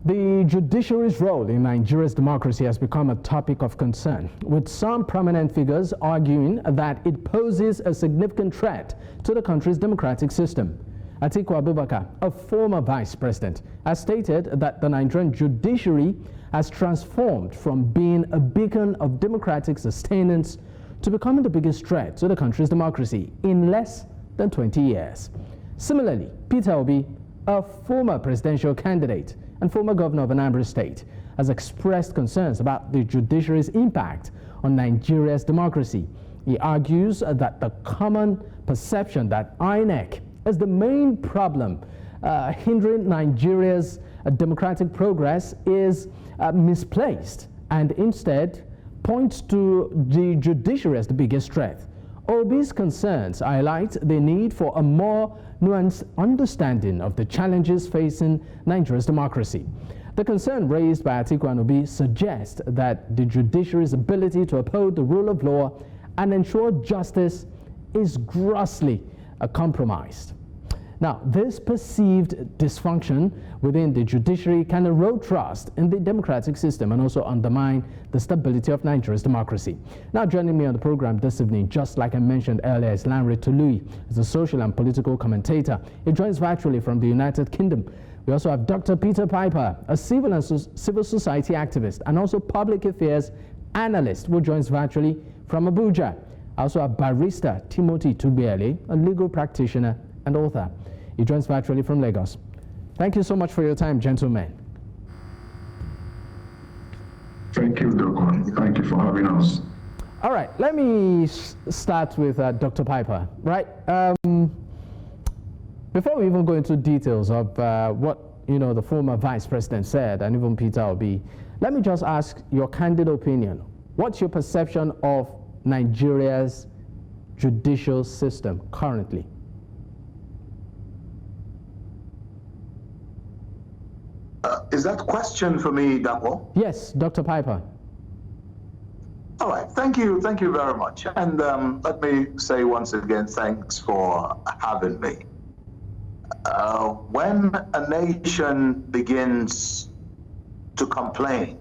The judiciary's role in Nigeria's democracy has become a topic of concern, with some prominent figures arguing that it poses a significant threat to the country's democratic system. Atiku Abubakar, a former vice president, has stated that the Nigerian judiciary has transformed from being a beacon of democratic sustenance to becoming the biggest threat to the country's democracy in less than 20 years. Similarly, Peter Obi, a former presidential candidate and former governor of Anambra State, has expressed concerns about the judiciary's impact on Nigeria's democracy. He argues that the common perception that INEC is the main problem hindering Nigeria's democratic progress is misplaced, and instead points to the judiciary as the biggest threat. Obi's concerns highlight the need for a more nuanced understanding of the challenges facing Nigeria's democracy. The concern raised by Atiku and Obi suggests that the judiciary's ability to uphold the rule of law and ensure justice is grossly compromised. Now, this perceived dysfunction within the judiciary can erode trust in the democratic system and also undermine the stability of Nigeria's democracy. Now, joining me on the program this evening, just like I mentioned earlier, is Lanre Toluhi, is a social and political commentator. He joins virtually from the United Kingdom. We also have Dr. Peter Piper, a civil society activist and also public affairs analyst, who joins virtually from Abuja. I also have barrister Timothy Tugbiyele, a legal practitioner and author. He joins virtually from Lagos. Thank you so much for your time, gentlemen. Thank you, Dokon. Thank you for having us. All right, let me start with Dr. Piper, right? Before we even go into details of what the former vice president said and even Peter Obi, let me just ask your candid opinion. What's your perception of Nigeria's judicial system currently? Is that a question for me, Dapo? Yes, Dr. Piper. All right, thank you very much. And let me say once again, thanks for having me. When a nation begins to complain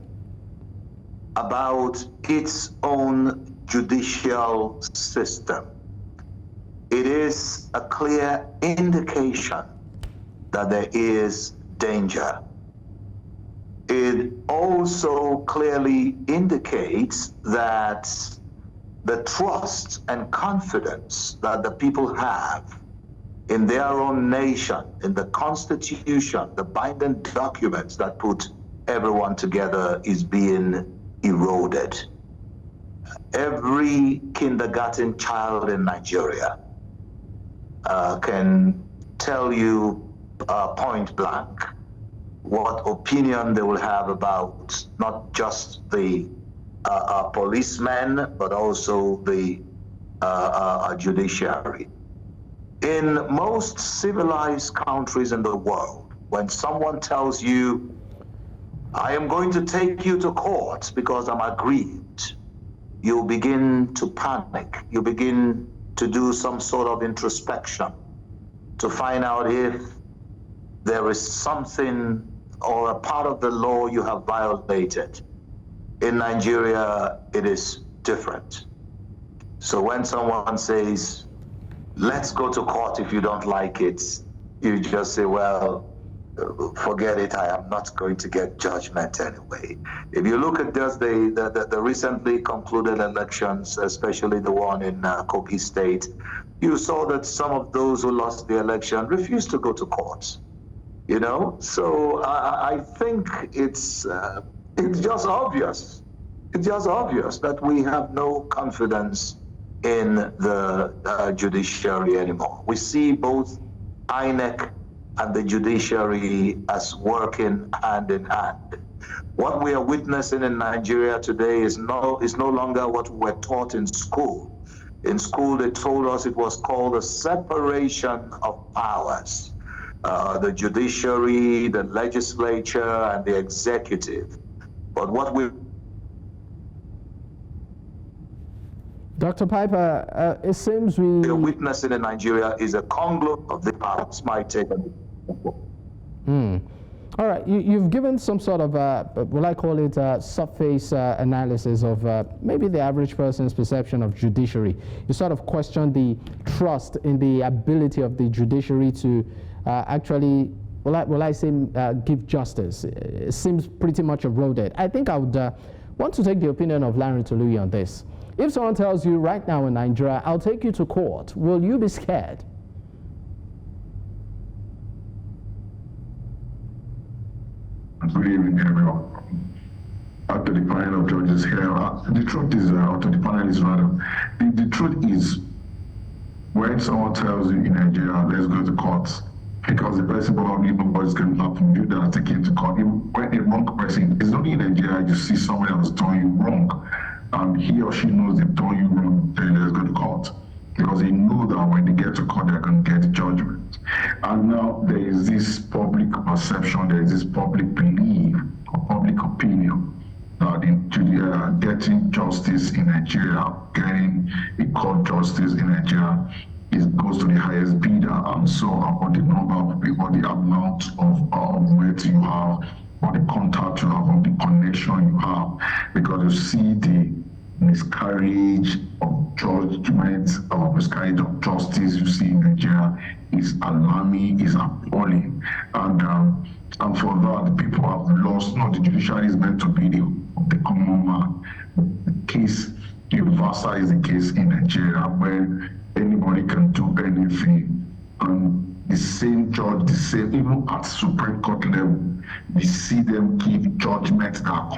about its own judicial system, it is a clear indication that there is danger. It also clearly indicates that the trust and confidence that the people have in their own nation, in the Constitution, the binding documents that put everyone together, is being eroded. Every kindergarten child in Nigeria can tell you point blank what opinion they will have about not just the policemen, but also the judiciary. In most civilized countries in the world, when someone tells you, I am going to take you to court because I'm aggrieved, you begin to panic. You begin to do some sort of introspection to find out if there is something or a part of the law you have violated. In Nigeria, it is different. So when someone says, let's go to court if you don't like it, you just say, well, forget it, I am not going to get judgment anyway. If you look at just the recently concluded elections, especially the one in Kogi State, you saw that some of those who lost the election refused to go to court. So I think it's just obvious. It's just obvious that we have no confidence in the judiciary anymore. We see both INEC and the judiciary as working hand in hand. What we are witnessing in Nigeria today is no longer what we were taught in school. In school, they told us it was called a separation of powers. The judiciary, the legislature, and the executive. But what we... Dr. Piper, it seems we're witnessing in Nigeria is a conglomerate of the powers might take. All right, you've given some sort of, will I call it surface analysis of maybe the average person's perception of judiciary. You sort of question the trust in the ability of the judiciary to actually, will I say, give justice. It seems pretty much eroded. I think I would want to take the opinion of Lanre Toluhi on this. If someone tells you right now in Nigeria, I'll take you to court, will you be scared? Good evening, everyone. After the panel of judges here, the truth is, after the panelists rather, the truth is, when someone tells you in Nigeria, let's go to court, because the person probably knows what's going to happen, you that are taken to court. When a wrong person, it's only in Nigeria you see somebody else doing you wrong, and he or she knows they've done you wrong, then let's go to court. Because they know that when they get to court, they're going to get judgment. And now there is this public perception, there is this public belief or public opinion that getting justice in Nigeria, getting a court justice in Nigeria, goes to the highest bidder. And so about the number of people, the amount of weight you have, or the contact you have, or the connection you have, because you see the miscarriage of judgment or miscarriage of justice you see in Nigeria is alarming, is appalling, and for that the people have lost. No, the judiciary is meant to be the common man. The case, the reversal is the case in Nigeria where anybody can do anything, and the same judge, the same, even at Supreme Court level, we see them give judgments that are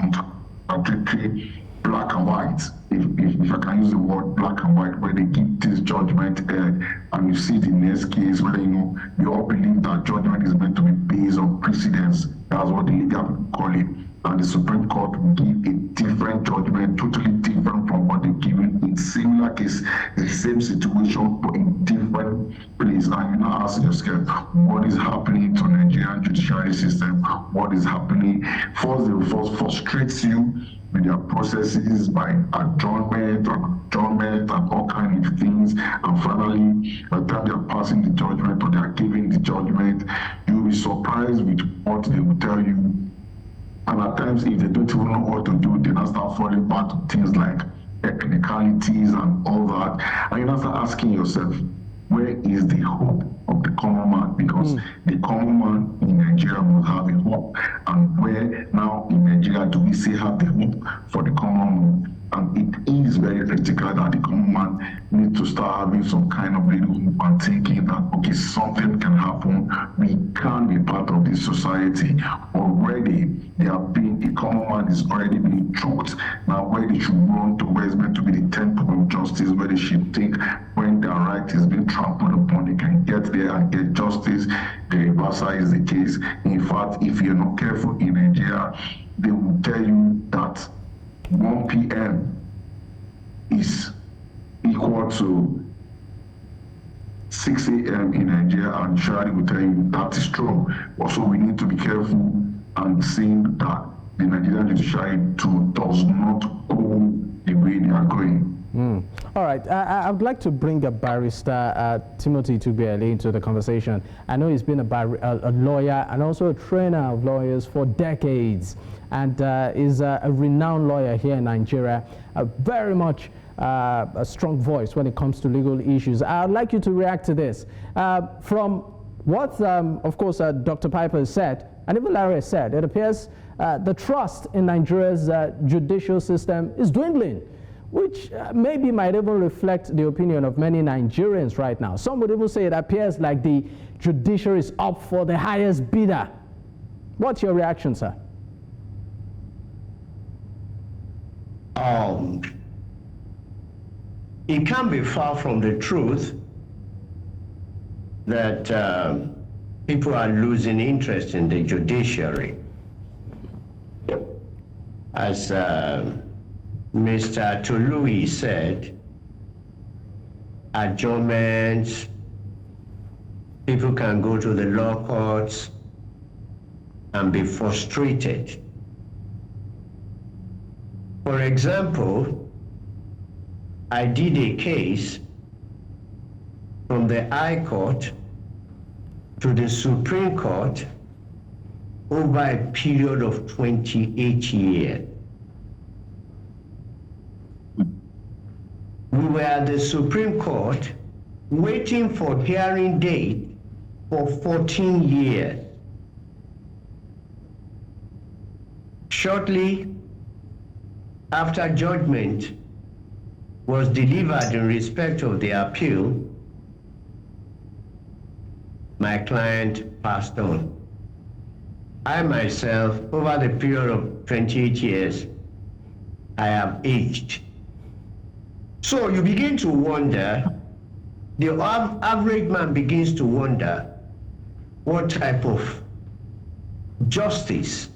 contradictory, black and white, if I can use the word black and white, where they give this judgment and you see the next case where they all believe that judgment is meant to be based on precedence. That's what the legal people call it. And the Supreme Court will give a different judgment, totally different from what they've given in similar case, the same situation, but in different place. And you now ask yourself, what is happening to the Nigerian judiciary system? What is happening? First, they frustrates you with their processes by adjournment and all kinds of things. And finally, by the time they are passing the judgment or they are giving the judgment, you'll be surprised with what they will tell you. And at times, if they don't even know what to do, they now start falling back to things like technicalities and all that. And you now start asking yourself, where is the hope of the common man? Because the common man in Nigeria must have a hope. And where now in Nigeria do we still have the hope for the common man? And it is very critical that the common man needs to start having some kind of little hope and thinking that, okay, something can happen. We can be part of this society. Already, the common man is already being choked. Now, where they should run to where it's meant to be the temple of justice, where they should think when their right is being trampled upon, they can get there and get justice. The reversal is the case. In fact, if you're not careful in Nigeria, they will tell you that 1 p.m. is equal to 6 a.m. in Nigeria, and Shari will tell you that is true. Also, we need to be careful and seeing that the Nigerian judiciary too does not go the way they are going. All right, I would like to bring a barrister, Timothy Tugbiyele, into the conversation. I know he's been a lawyer and also a trainer of lawyers for decades, and is a renowned lawyer here in Nigeria, very much a strong voice when it comes to legal issues. I'd like you to react to this. From what, of course, Dr. Piper said, and even Larry said, it appears the trust in Nigeria's judicial system is dwindling, which maybe might even reflect the opinion of many Nigerians right now. Some would even say it appears like the judiciary is up for the highest bidder. What's your reaction, sir? It can be far from the truth that people are losing interest in the judiciary. As Mr. Toluhi said, adjournments, people can go to the law courts and be frustrated. For example, I did a case from the High Court to the Supreme Court over a period of 28 years. We were at the Supreme Court waiting for hearing date for 14 years. Shortly after judgment was delivered in respect of the appeal, my client passed on. I myself, over the period of 28 years, I have aged. So you begin to wonder, the average man begins to wonder what type of justice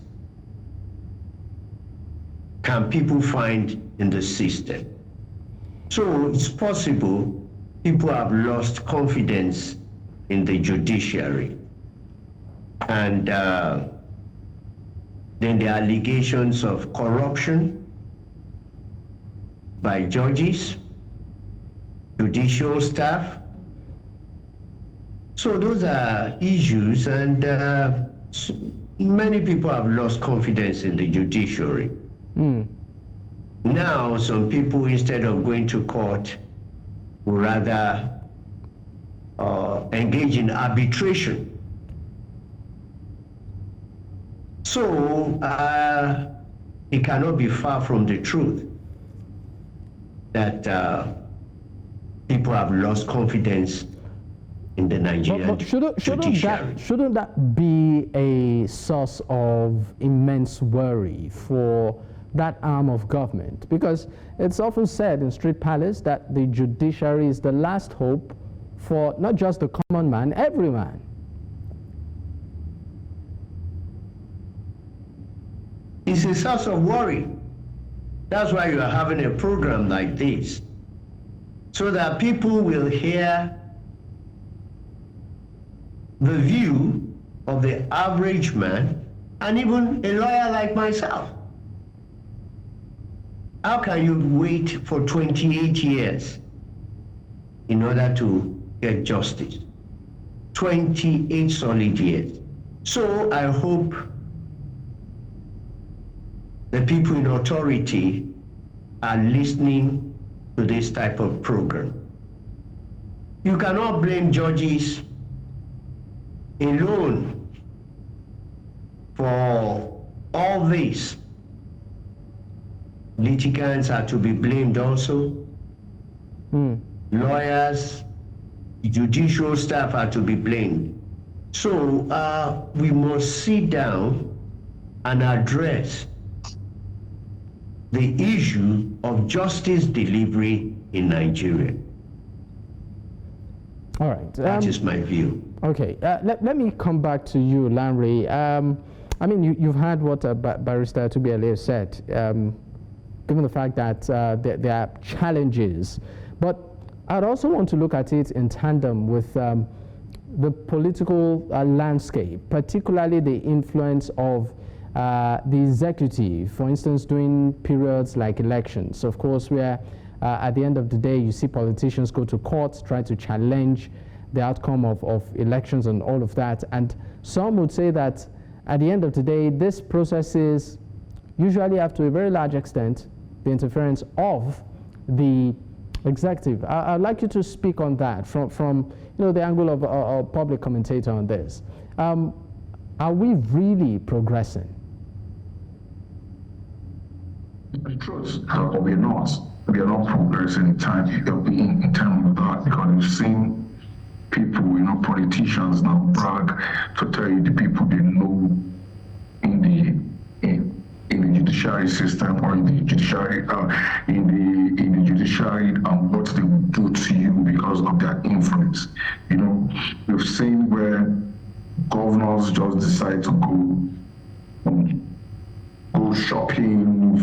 can people find in the system. So it's possible people have lost confidence in the judiciary. And then the allegations of corruption by judges, judicial staff. So those are issues, and many people have lost confidence in the judiciary. Now, some people, instead of going to court, would rather engage in arbitration. So it cannot be far from the truth that people have lost confidence in the Nigerian judiciary. Shouldn't that be a source of immense worry for that arm of government? Because it's often said in Street Palace that the judiciary is the last hope for not just the common man, every man. It's a source of worry. That's why you are having a program like this, so that people will hear the view of the average man and even a lawyer like myself. How can you wait for 28 years in order to get justice? 28 solid years. So I hope the people in authority are listening to this type of program. You cannot blame judges alone for all this. Litigants are to be blamed also. Lawyers, judicial staff are to be blamed. So we must sit down and address the issue of justice delivery in Nigeria. All right. That is my view. Okay. Let me come back to you, Lanre. I mean, you've heard what Barrister Tugbiyele said, given the fact that there are challenges. But I'd also want to look at it in tandem with the political landscape, particularly the influence of the executive, for instance, during periods like elections. Of course, where at the end of the day, you see politicians go to court, try to challenge the outcome of elections and all of that. And some would say that at the end of the day, this process is usually, up to a very large extent, the interference of the executive. I'd like you to speak on that from the angle of a public commentator on this. Are we really progressing? The truth, we're not. We are not progressing in terms of that, because we've seen people, politicians now brag to tell you the people they know in the judiciary system, or in the judiciary and what they will do to you because of their influence. We've seen where governors just decide to go shopping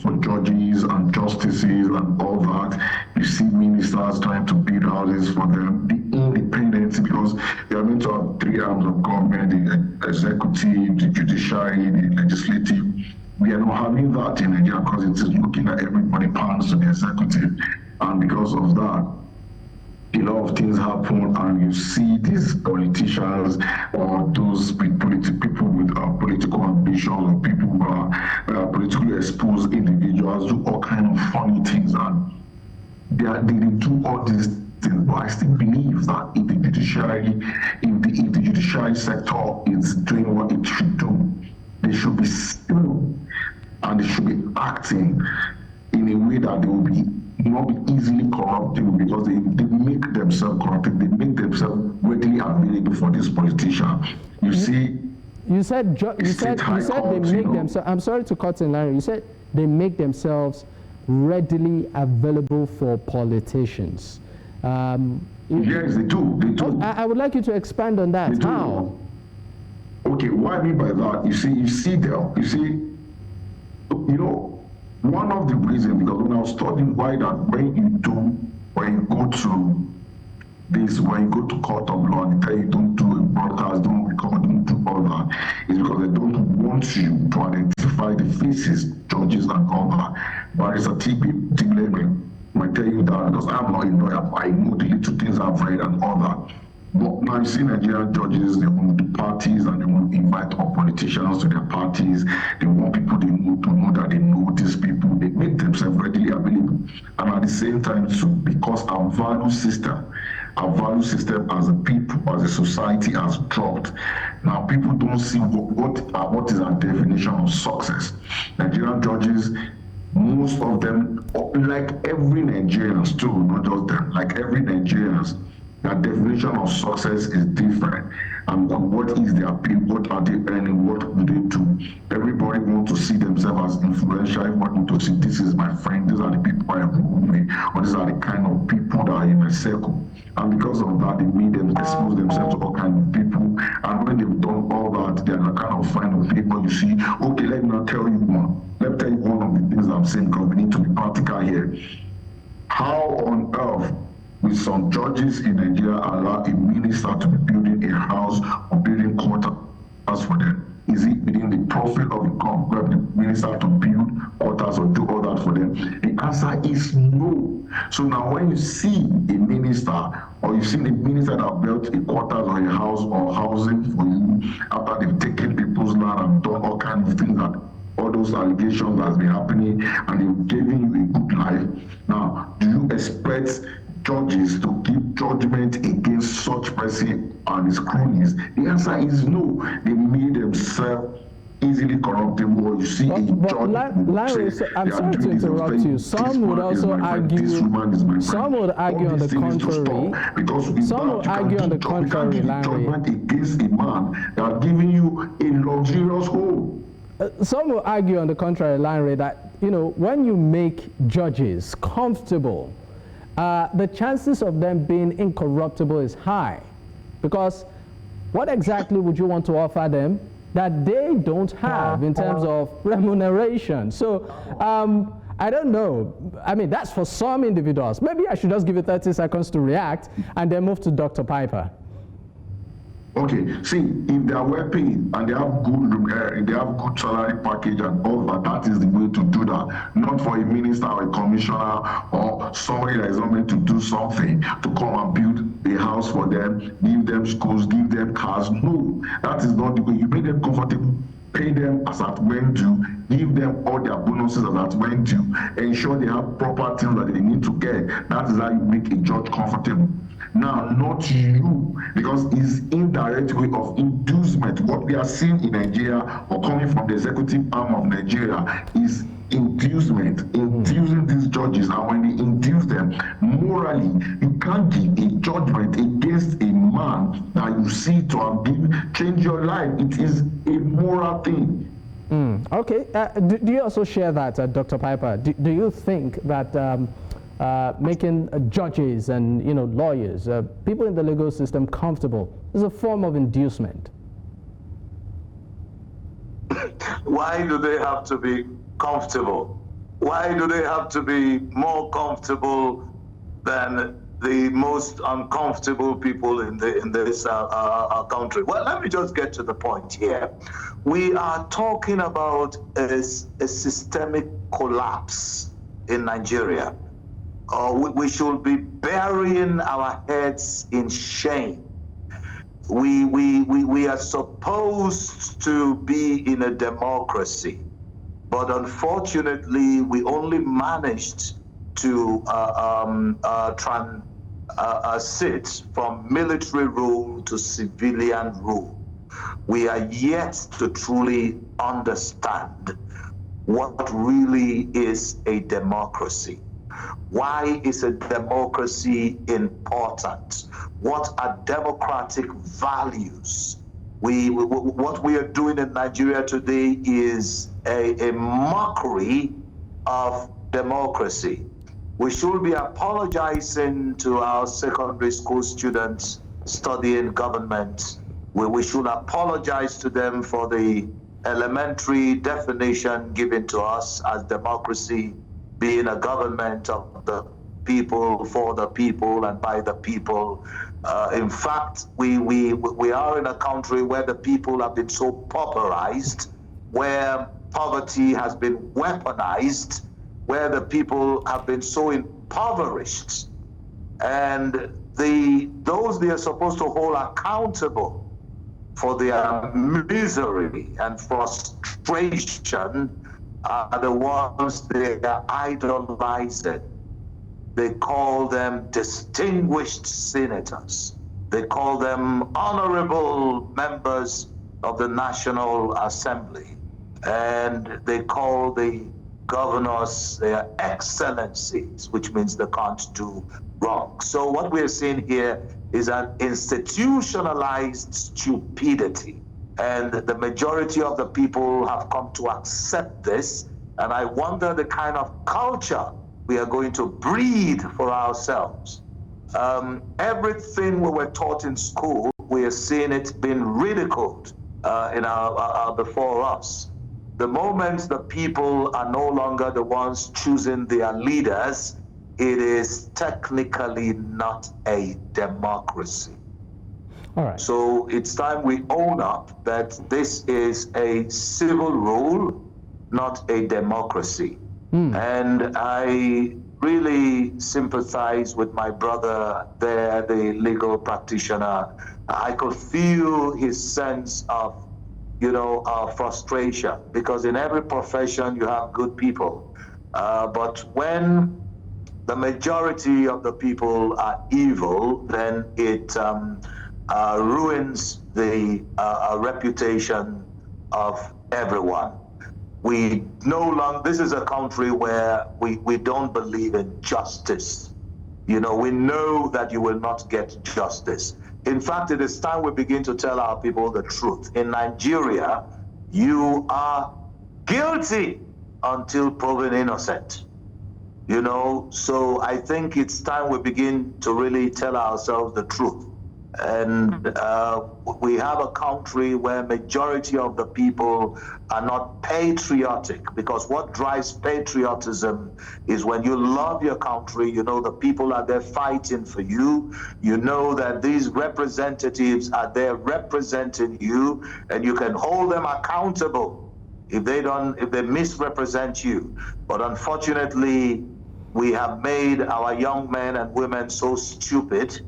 for judges and justices and all that. You see ministers trying to build houses for them. The independence, because they are meant to have three arms of government: the executive, the judiciary, the legislative. We are not having that in Nigeria because it is looking at everybody pounds to the executive. And because of that, a lot of things happen, and you see these politicians or those people with political ambitions, or people who are politically exposed individuals do all kind of funny things, and they do all these things. But I still believe that if the judiciary sector is doing what it should do, they should be still, and they should be acting in a way that they will not be easily corruptible, because they make themselves corruptible. They make themselves readily available for these politicians. You said they make themselves. I'm sorry to cut in, Larry. You said they make themselves readily available for politicians. Yes, they do. I would like you to expand on that. How? Okay, what I mean by that, one of the reasons, because when I was studying why that when you go to court of law, they tell you don't do a broadcast, don't record, don't do all that, is because they don't want you to identify the faces, judges and all that. But it's a Tugbiyele might tell you that, because I'm not a lawyer, but I know the little things I've read and all that. But now you see Nigerian judges, they want to do parties, and they want to invite all politicians to their parties. They want people they know to know that they know these people. They make themselves readily available. And at the same time, too, because our value system as a people, as a society has dropped. Now people don't see what is our definition of success. Nigerian judges, most of them, like every Nigerians too, not just them, like every Nigerians, their definition of success is different. And what is their pay? What are they earning? What do they do? Everybody wants to see themselves as influential. Everybody wants to see, this is my friend, these are the people I rule with, or these are the kind of people that are in my circle. And because of that, they made them expose themselves to all kinds of people. And when they've done all that, they're the kind of find of people you see. Okay, let me tell you one. Let me tell you one of the things I'm saying, because we need to be practical here. How on earth will some judges in Nigeria allow a minister to be building a house or building quarters for them? Is it within the profit of the minister to build quarters or do all that for them? The answer is no. So now when you see a minister, or you see the minister that built a quarters or a house or housing for you after they've taken people's land and done all kinds of things, that all those allegations that's been happening, and they've given you a good life, now do you expect judges to give judgment against such person and his cronies? The answer is no. They made themselves easily corruptible. You see a judge Larry, I'm sorry to interrupt you. Some would also argue. Some would argue on the contrary. Some would argue on the contrary, Larry. Against a man that are giving you a luxurious home. Some will argue on the contrary, Lanre, that when you make judges comfortable, the chances of them being incorruptible is high, because what exactly would you want to offer them that they don't have in terms of remuneration? So I don't know. I mean, that's for some individuals. Maybe I should just give you 30 seconds to react and then move to Dr. Piper. Okay, see, if they are well paid and they have good salary package and all that is the way to do that. Not for a minister or a commissioner or somebody that is not meant to do something to come and build a house for them, give them schools, give them cars. No, that is not the way. You make them comfortable, pay them as at when due, give them all their bonuses as at when due, ensure they have proper things that they need to get. That is how you make a judge comfortable. Now, not you, because it's indirect way of inducement. What we are seeing in Nigeria, or coming from the executive arm of Nigeria, is inducement, inducing these judges. And when they induce them, morally, you can't give a judgment against a man that you see to have changed your life. It is a moral thing. Okay. Do you also share that, Dr. Piper? Do you think that making judges and lawyers, people in the legal system comfortable is a form of inducement? Why do they have to be comfortable? Why do they have to be more comfortable than the most uncomfortable people in this country? Well, let me just get to the point here. We are talking about a systemic collapse in Nigeria. we should be burying our heads in shame. We are supposed to be in a democracy, but unfortunately, we only managed to sit from military rule to civilian rule. We are yet to truly understand what really is a democracy. Why is a democracy important? What are democratic values? What we are doing in Nigeria today is a mockery of democracy. We should be apologizing to our secondary school students studying government. We should apologize to them for the elementary definition given to us as democracy being a government of the people, for the people, and by the people. In fact, we are in a country where the people have been so pauperized, where poverty has been weaponized, where the people have been so impoverished, and those they are supposed to hold accountable for their misery and frustration are the ones they are idolizing. They call them distinguished senators. They call them honorable members of the National Assembly. And they call the governors their excellencies, which means they can't do wrong. So what we're seeing here is an institutionalized stupidity. And the majority of the people have come to accept this. And I wonder the kind of culture we are going to breed for ourselves. Everything we were taught in school, we are seeing it being ridiculed before us. The moment the people are no longer the ones choosing their leaders, it is technically not a democracy. All right. So it's time we own up that this is a civil rule, not a democracy. And I really sympathize with my brother there, the legal practitioner. I could feel his sense of, frustration, because in every profession you have good people. But when the majority of the people are evil, then it ruins the reputation of everyone. We no longer, this is a country where we don't believe in justice. We know that you will not get justice. In fact, it is time we begin to tell our people the truth. In Nigeria, you are guilty until proven innocent. So I think it's time we begin to really tell ourselves the truth. And we have a country where majority of the people are not patriotic, because what drives patriotism is when you love your country, the people are there fighting for you, that these representatives are there representing you, and you can hold them accountable if they misrepresent you. But unfortunately, we have made our young men and women so stupid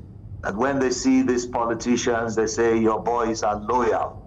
that when they see these politicians, they say, your boys are loyal.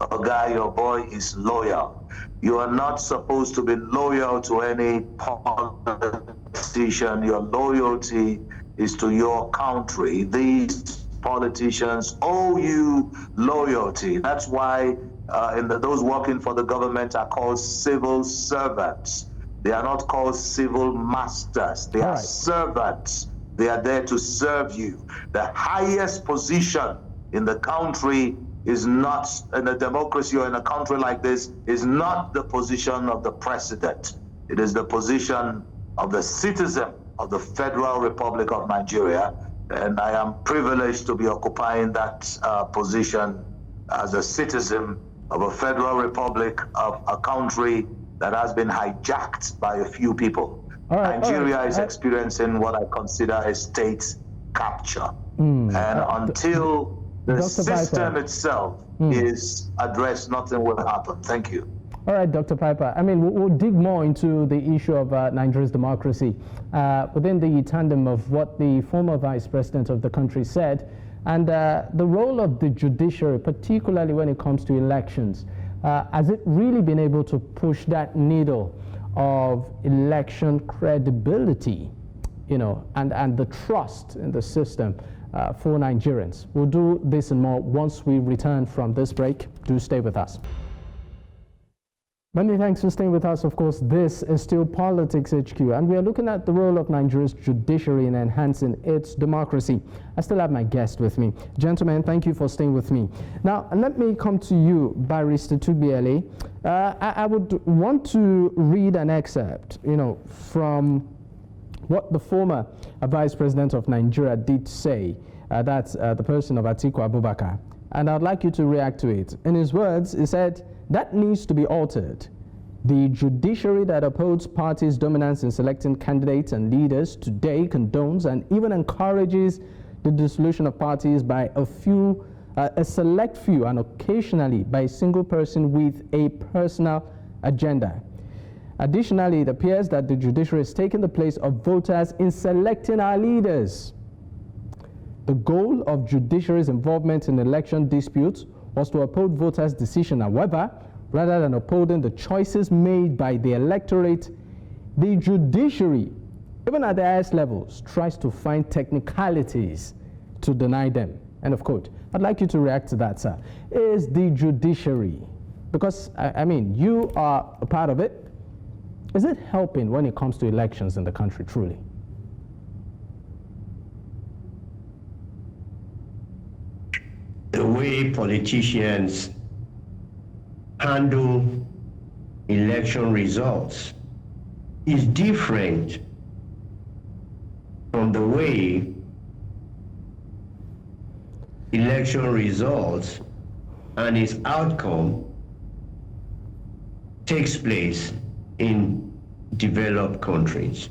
Oh, guy, your boy is loyal. You are not supposed to be loyal to any politician. Your loyalty is to your country. These politicians owe you loyalty. That's why those working for the government are called civil servants. They are not called civil masters. They are servants. They are there to serve you. The highest position in the country is not, in a democracy or in a country like this, is not the position of the president. It is the position of the citizen of the Federal Republic of Nigeria. And I am privileged to be occupying that position as a citizen of a Federal Republic, of a country that has been hijacked by a few people. Nigeria is experiencing what I consider a state capture. And until the system itself is addressed, nothing will happen. Thank you. All right, Dr. Piper. I mean, we'll dig more into the issue of Nigeria's democracy within the tandem of what the former vice president of the country said and the role of the judiciary, particularly when it comes to elections. Has it really been able to push that needle of election credibility, you know, and the trust in the system for Nigerians? We'll do this and more once we return from this break. Do stay with us. Many thanks for staying with us. Of course, this is still Politics HQ, and we are looking at the role of Nigeria's judiciary in enhancing its democracy. I still have my guest with me. Gentlemen, thank you for staying with me. Now, let me come to you, Barrister Tugbiyele. I would want to read an excerpt, you know, from what the former Vice President of Nigeria did say. That's the person of Atiku Abubakar. And I'd like you to react to it. In his words, he said, that needs to be altered. The judiciary that upholds parties' dominance in selecting candidates and leaders today condones and even encourages the dissolution of parties by a select few, and occasionally by a single person with a personal agenda. Additionally, it appears that the judiciary is taking the place of voters in selecting our leaders. The goal of judiciary's involvement in election disputes was to uphold voters' decision. However, rather than upholding the choices made by the electorate, the judiciary, even at the highest levels, tries to find technicalities to deny them. End of quote. I'd like you to react to that, sir. Is the judiciary, because, I mean, you are a part of it, is it helping when it comes to elections in the country, truly? The way politicians handle election results is different from the way election results and its outcome takes place in developed countries.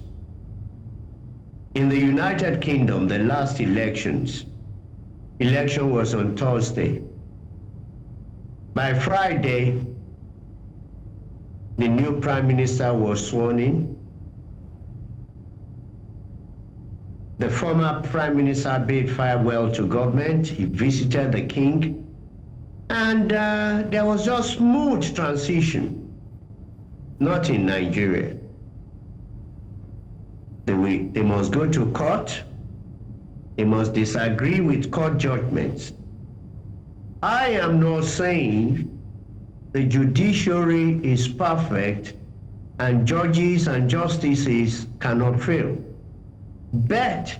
In the United Kingdom, the last election was on Thursday. By Friday, the new Prime Minister was sworn in. The former Prime Minister bade farewell to government. He visited the King, and there was just smooth transition. Not in Nigeria. They must go to court. They must disagree with court judgments. I am not saying the judiciary is perfect and judges and justices cannot fail. But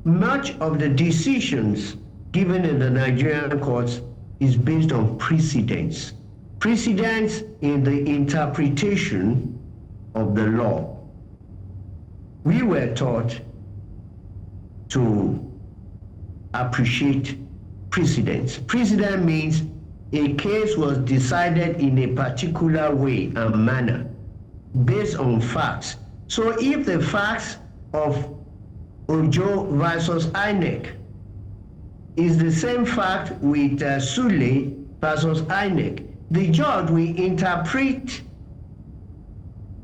much of the decisions given in the Nigerian courts is based on precedents. Precedents in the interpretation of the law. We were taught to appreciate precedents. Precedent means a case was decided in a particular way and manner based on facts. So if the facts of Ojo versus INEC is the same fact with Sule versus INEC, the judge will interpret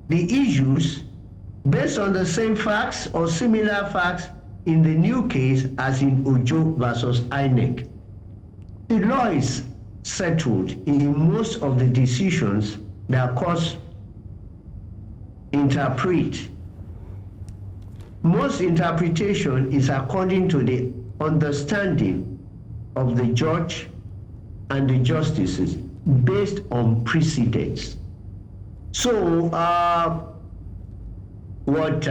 the issues based on the same facts or similar facts in the new case as in Ojo versus INEC. The law is settled in most of the decisions that courts interpret. Most interpretation is according to the understanding of the judge and the justices based on precedents. So what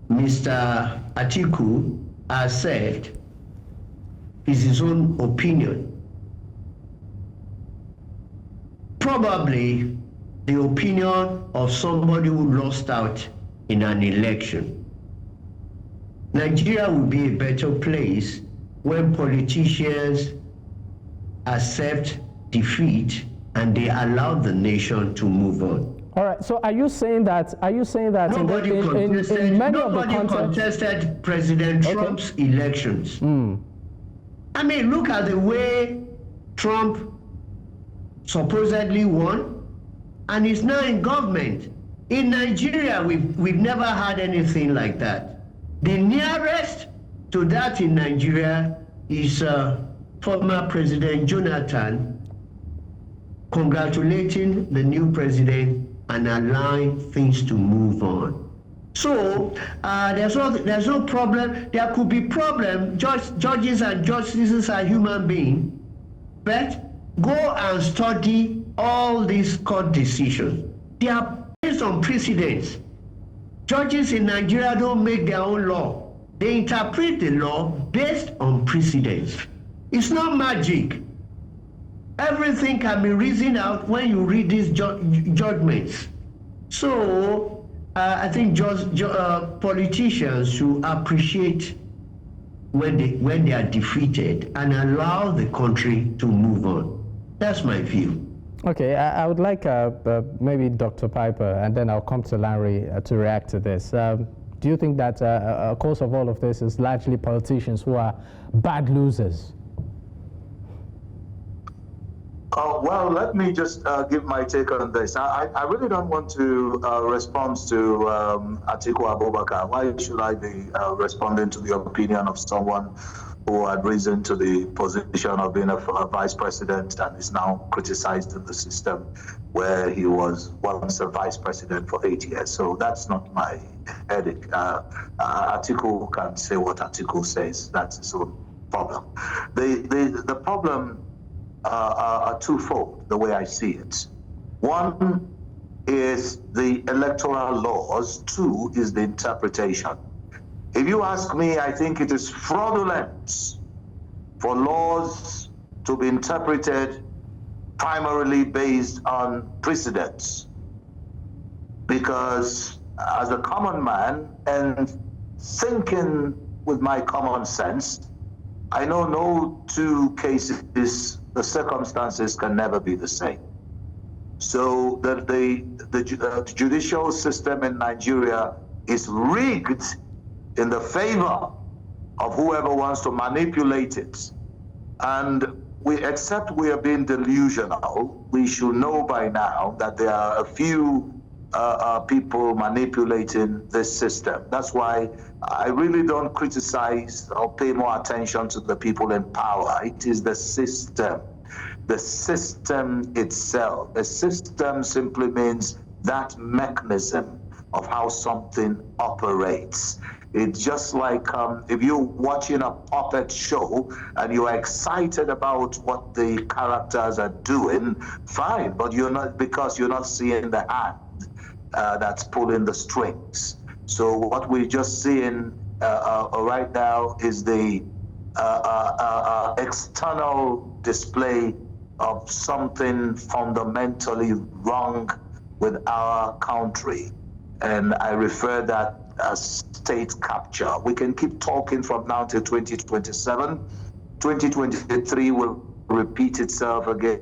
Mr. Atiku has said is his own opinion. Probably the opinion of somebody who lost out in an election. Nigeria will be a better place when politicians accept defeat and they allow the nation to move on. All right. So are you saying that nobody contested President Trump's elections? I mean, look at the way Trump supposedly won, and is now in government. In Nigeria, we've never had anything like that. The nearest to that in Nigeria is former President Jonathan congratulating the new president and allowing things to move on. So there's no problem. There could be problem. Judges and justices are human beings, but go and study all these court decisions. They are based on precedents. Judges in Nigeria don't make their own law. They interpret the law based on precedents. It's not magic. Everything can be reasoned out when you read these judgments. So I think politicians should appreciate when they are defeated and allow the country to move on. That's my view. Okay, I would like maybe Dr. Piper, and then I'll come to Lanre to react to this. Do you think that a cause of all of this is largely politicians who are bad losers? Well, let me just give my take on this. I really don't want to respond to Atiku Abubakar. Why should I be responding to the opinion of someone who had risen to the position of being a vice president and is now criticized in the system where he was once a vice president for 8 years? So that's not my headache. Atiku can say what Atiku says. That's his own problem. The problem are twofold, the way I see it. One is the electoral laws. Two is the interpretation. If you ask me, I think it is fraudulent for laws to be interpreted primarily based on precedents. Because as a common man and thinking with my common sense, I know no two cases, the circumstances can never be the same. So that the judicial system in Nigeria is rigged in the favor of whoever wants to manipulate it. And except we are being delusional, we should know by now that there are a few people manipulating this system. That's why I really don't criticize or pay more attention to the people in power. It is the system itself. The system simply means that mechanism of how something operates. It's just like if you're watching a puppet show and you're excited about what the characters are doing, fine, but you're not, because you're not seeing the hand that's pulling the strings. So what we're just seeing right now is the external display of something fundamentally wrong with our country. And I refer that as state capture. We can keep talking from now till 2027. 2023 will repeat itself again.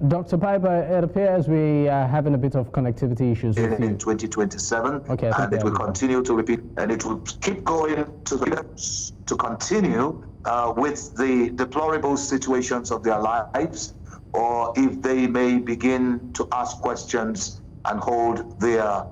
Dr. Piper, it appears we are having a bit of connectivity issues with you. In 2027, okay, and it will continue to repeat, and it will keep going to continue with the deplorable situations of their lives, or if they may begin to ask questions and hold their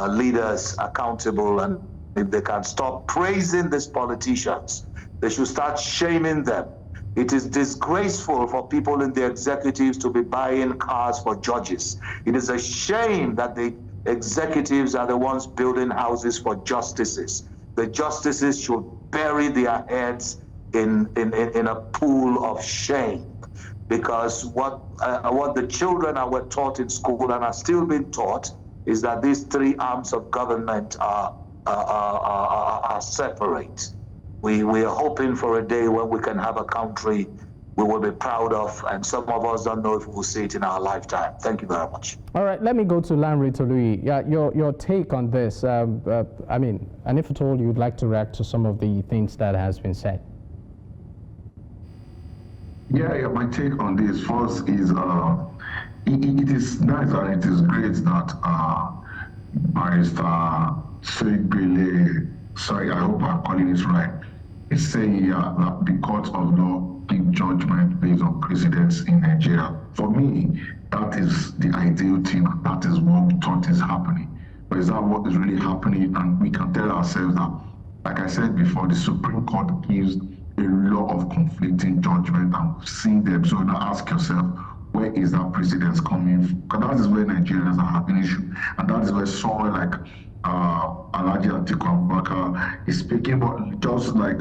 leaders accountable, and if they can stop praising these politicians, they should start shaming them. It is disgraceful for people in the executives to be buying cars for judges. It is a shame that the executives are the ones building houses for justices. The justices should bury their heads in a pool of shame, because what the children were taught in school and are still being taught is that these three arms of government are separate. We are hoping for a day when we can have a country we will be proud of, and some of us don't know if we'll see it in our lifetime. Thank you very much. All right, let me go to Lanre Toluhi. Yeah, your take on this. I mean, and if at all you'd like to react to some of the things that has been said. Yeah, my take on this first is it is nice and it is great that Barrister Tugbiyele, sorry, I hope I'm calling it right, is saying that the court of law give judgment based on precedents in Nigeria. For me, that is the ideal thing. That is what we thought is happening. But is that what is really happening? And we can tell ourselves that, like I said before, the Supreme Court gives a lot of conflicting judgment, and we've seen them. So now ask yourself, where is that precedence coming from? Because that is where Nigerians are having issue. And that is where someone like Atiku Abubakar is speaking, but just like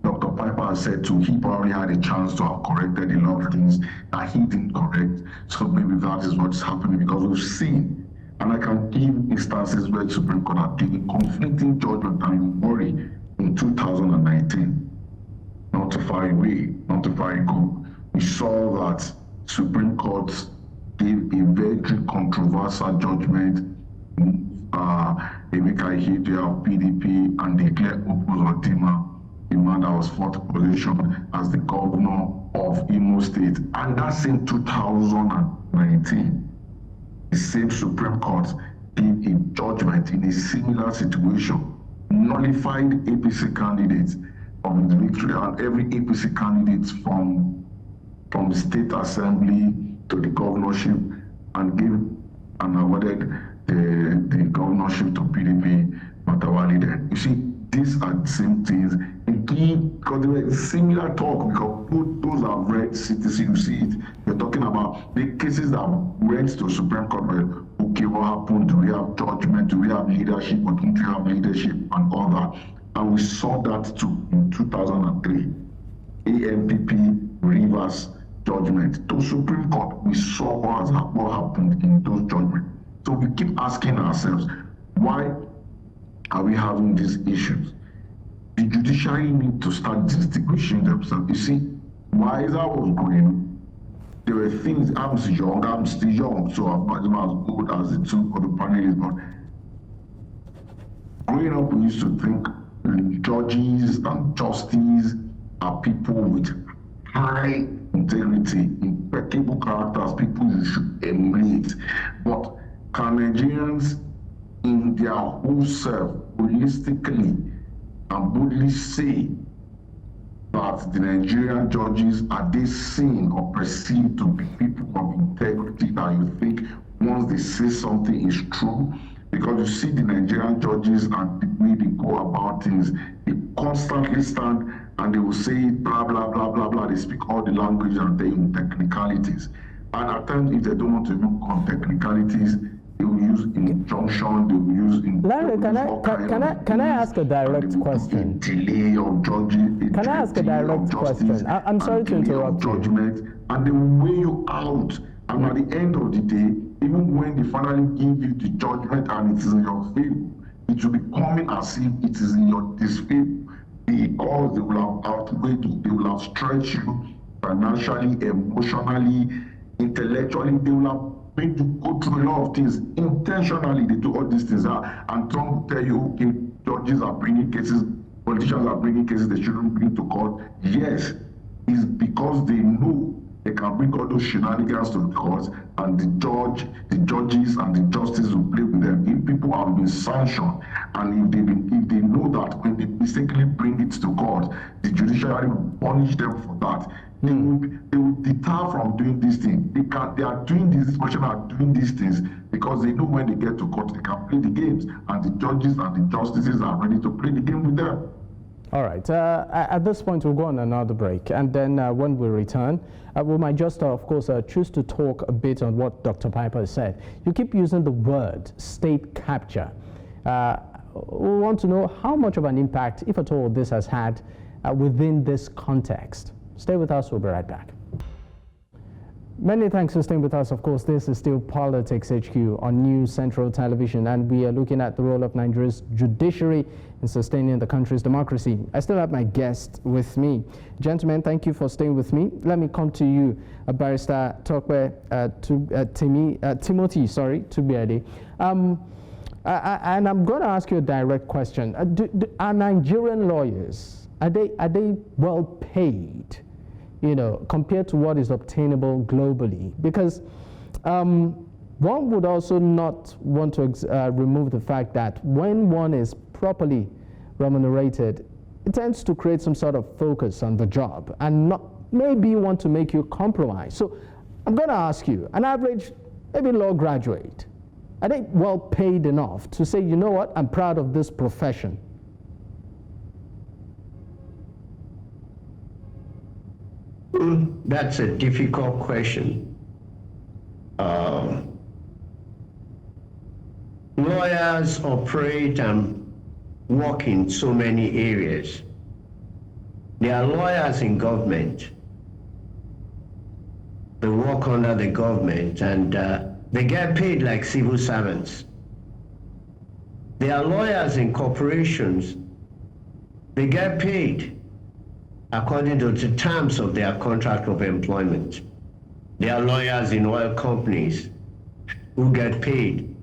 Dr. Piper said too, he probably had a chance to have corrected a lot of things that he didn't correct. So maybe that is what's happening, because we've seen, and I can give instances where the Supreme Court have given conflicting judgment, and you worry, in 2019, not too far away, not too far ago, we saw that Supreme Court gave a very controversial judgment. Emeka Ihedioha of PDP and declared Opuzodinma, the man that was fourth position as the governor of Imo State. And that's in 2019. The same Supreme Court gave a judgment in a similar situation, nullified APC candidates from the victory, and every APC candidate from the state assembly to the governorship, and gave and awarded the governorship to PDP Matawali then. You see, these are the same things. Again, because they were similar talk, because those are red cities, you see it. You're talking about the cases that went to Supreme Court, where, okay, what happened? Do we have judgment? Do we have leadership? Or don't we have leadership? And all that. And we saw that too in 2003. AMPP Rivers judgment. To Supreme Court, we saw what happened in those judgments. So we keep asking ourselves, why are we having these issues? The judiciary need to start distinguishing themselves. You see, why is that what's going on? There were things, I'm still young, so I'm not as old as the two other panelists, but growing up, we used to think judges and justices are people with high integrity, impeccable characters, people you should emulate. But can Nigerians in their whole self holistically and boldly say that the Nigerian judges, are they seen or perceived to be people of integrity that you think once they say something is true? Because you see the Nigerian judges and the way they go about things, they constantly stand and they will say blah, blah, blah, blah, blah. They speak all the language and they use technicalities. And at times, if they don't want to use on technicalities, they will use injunction, they will use... Larry, can I ask a direct question? Delay of judging. Can I ask a direct question? I'm sorry to interrupt you. Judgment, and they will weigh you out. And at the end of the day, even when they finally give you the judgment and it is in your favor, it will be coming as if it is in your disfavor, because they will have outweighed you, they will have stretched you financially, emotionally, intellectually. They will have made you go through a lot of things intentionally. They do all these things, and some will tell you, okay, judges are bringing cases, politicians are bringing cases they shouldn't bring to court. Yes, it's because they know they can bring all those shenanigans to the courts, and the judges and the justices will play with them. If people have been sanctioned, and if they know that when they mistakenly bring it to court, the judiciary will punish them for that. They will deter from doing these things. They are doing these things because they know when they get to court, they can play the games, and the judges and the justices are ready to play the game with them. All right. At this point, we'll go on another break, and then when we return, we might just, of course, choose to talk a bit on what Dr. Piper said. You keep using the word state capture. We want to know how much of an impact, if at all, this has had within this context. Stay with us. We'll be right back. Many thanks for staying with us. Of course, this is still Politics HQ on News Central Television, and we are looking at the role of Nigeria's judiciary in sustaining the country's democracy. I still have my guest with me. Gentlemen, thank you for staying with me. Let me come to you, Barrister Timothy Tugbiyele. And I'm going to ask you a direct question. Are Nigerian lawyers, are they well paid? You know, compared to what is obtainable globally, because one would also not want to remove the fact that when one is properly remunerated, it tends to create some sort of focus on the job and not maybe want to make you compromise. So I'm going to ask you, an average, maybe law graduate, are they well paid enough to say, you know what, I'm proud of this profession? That's a difficult question. Lawyers operate and work in so many areas. There are lawyers in government. They work under the government and they get paid like civil servants. There are lawyers in corporations. They get paid according to the terms of their contract of employment. There are lawyers in oil companies who get paid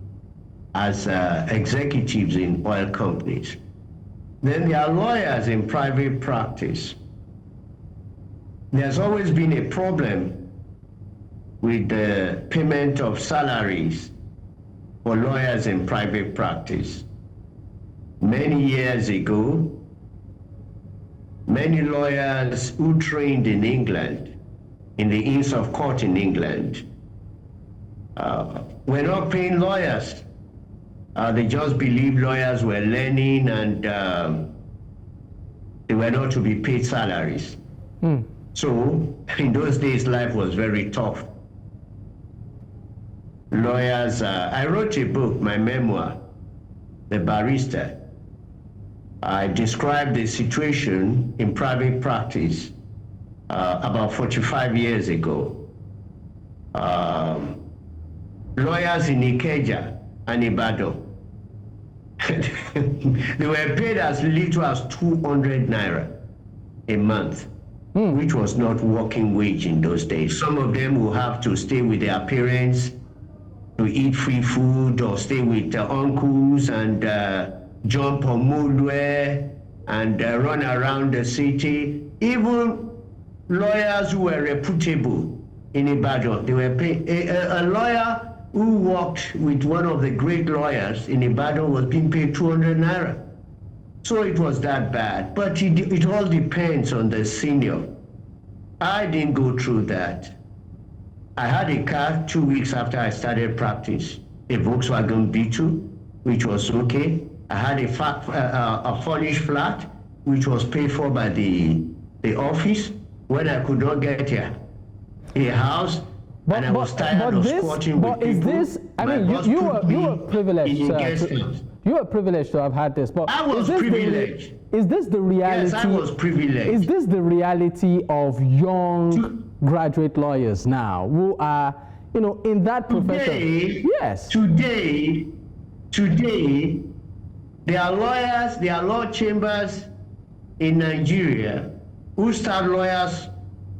as executives in oil companies. Then there are lawyers in private practice. There's always been a problem with the payment of salaries for lawyers in private practice. Many years ago, many lawyers who trained in England, in the Inns of Court in England, were not paying lawyers. They just believed lawyers were learning and they were not to be paid salaries. So in those days, life was very tough. Lawyers, I wrote a book, my memoir, The Barrister. I described the situation in private practice about 45 years ago. Lawyers in Ikeja and Ibadan, they were paid as little as 200 naira a month, which was not working wage in those days. Some of them will have to stay with their parents to eat free food or stay with their uncles and jump on motorway and run around the city. Even lawyers who were reputable in Ibadan, they were paid. A lawyer who worked with one of the great lawyers in Ibadan was being paid 200 naira. So it was that bad. But it all depends on the senior. I didn't go through that. I had a car 2 weeks after I started practice, a Volkswagen Beetle, which was okay. I had a furnished flat, which was paid for by the office when I could not get a house. And I was tired of squatting with people. But is this, I mean, you were privileged, you were privileged to have had this, but I was privileged. Is this the reality? Yes, I was privileged. Is this the reality of young graduate lawyers now who are, you know, in that profession? Today, yes. Today, there are lawyers, there are law chambers in Nigeria who start lawyers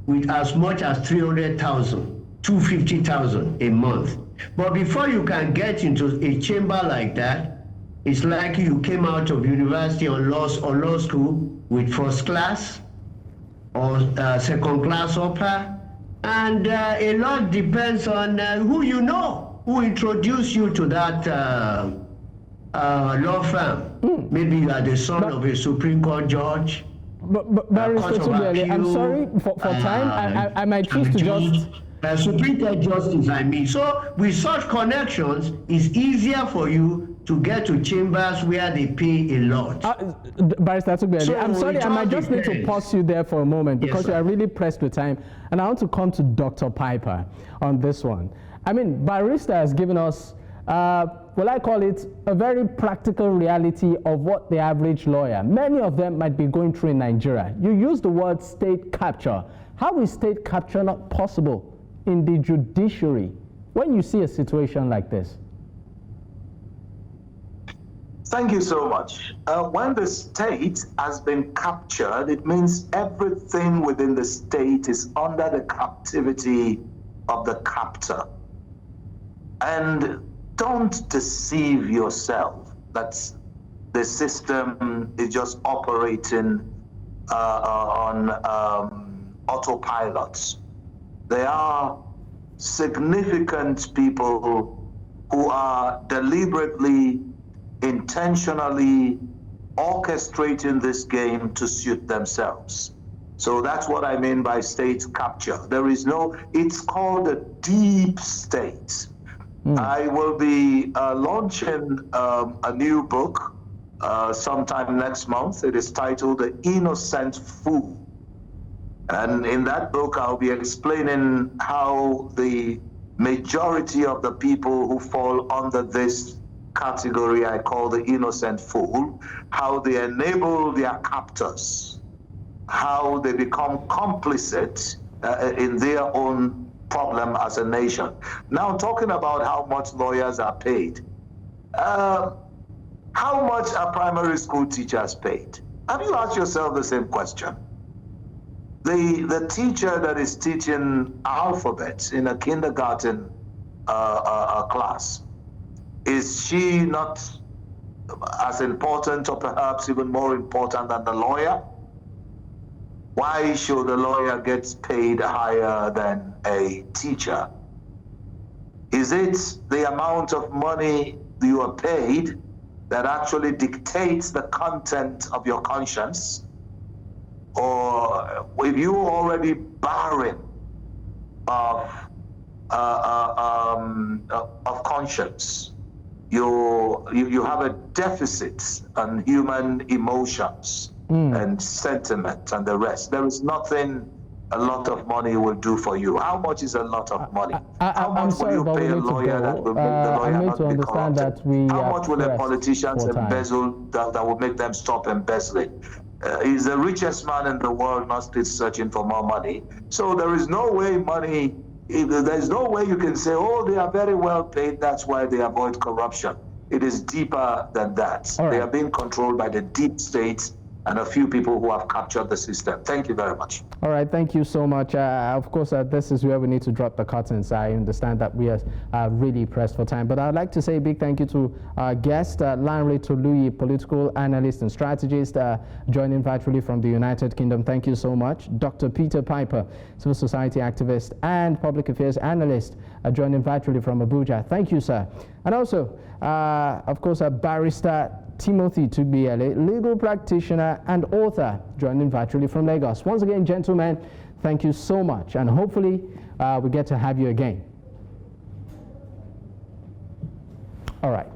with as much as 300,000. 250,000 a month. But before you can get into a chamber like that, it's like you came out of university or law school with first class or second class upper, and a lot depends on who you know, who introduced you to that law firm. Maybe you are the son of a Supreme Court judge. But Barrister Tugbiyele, I'm sorry for time. I might choose to just. Supreme Court justice, I mean. So with such connections, it's easier for you to get to chambers where they pay a lot. Barrister Tugbiyele, I'm sorry, I might just need to pause you there for a moment because Yes, you are really pressed with time. And I want to come to Dr. Piper on this one. I mean, Barrister has given us, well, I call it a very practical reality of what the average lawyer, many of them might be going through in Nigeria. You use the word state capture. How is state capture not possible in the judiciary when you see a situation like this? Thank you so much. When the state has been captured, it means everything within the state is under the captivity of the captor. And don't deceive yourself that the system is just operating on autopilots. There are significant people who are deliberately, intentionally orchestrating this game to suit themselves. So that's what I mean by state capture. There is no, it's called a deep state. I will be launching a new book sometime next month. It is titled The Innocent Fool. And in that book, I'll be explaining how the majority of the people who fall under this category I call the innocent fool, how they enable their captors, how they become complicit in their own problem as a nation. Now, talking about how much lawyers are paid, how much are primary school teachers paid? Have you asked yourself the same question? The teacher that is teaching alphabets in a kindergarten class, is she not as important or perhaps even more important than the lawyer? Why should the lawyer get paid higher than a teacher? Is it the amount of money you are paid that actually dictates the content of your conscience? Or if you already barren of conscience, you have a deficit on human emotions and sentiment and the rest. There is nothing a lot of money will do for you. How much is a lot of money? How much will you pay a lawyer that will make the lawyer not be corrupted? How much will the politicians embezzle that will make them stop embezzling? Is the richest man in the world not still searching for more money? So there is no way there's no way you can say, oh, they are very well paid, that's why they avoid corruption. It is deeper than that. Right. They are being controlled by the deep state and a few people who have captured the system. Thank you very much. All right, thank you so much. Of course, this is where we need to drop the curtains. I understand that we are really pressed for time, but I'd like to say a big thank you to our guest, Lanre Toluhi, political analyst and strategist, joining virtually from the United Kingdom. Thank you so much. Dr. Peter Piper, civil society activist and public affairs analyst, joining virtually from Abuja. Thank you, sir. And also, of course, Barrister Timothy Tugbiyele, legal practitioner and author, joining virtually from Lagos. Once again, gentlemen, thank you so much, and hopefully we get to have you again. All right.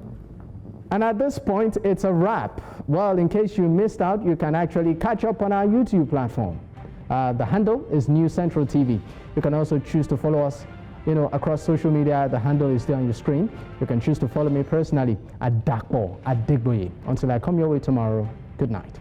And at this point, it's a wrap. Well, in case you missed out, you can actually catch up on our YouTube platform. The handle is News Central TV. You can also choose to follow us across social media. The handle is there on your screen. You can choose to follow me personally at Dakpo, at Digboye. Until I come your way tomorrow, good night.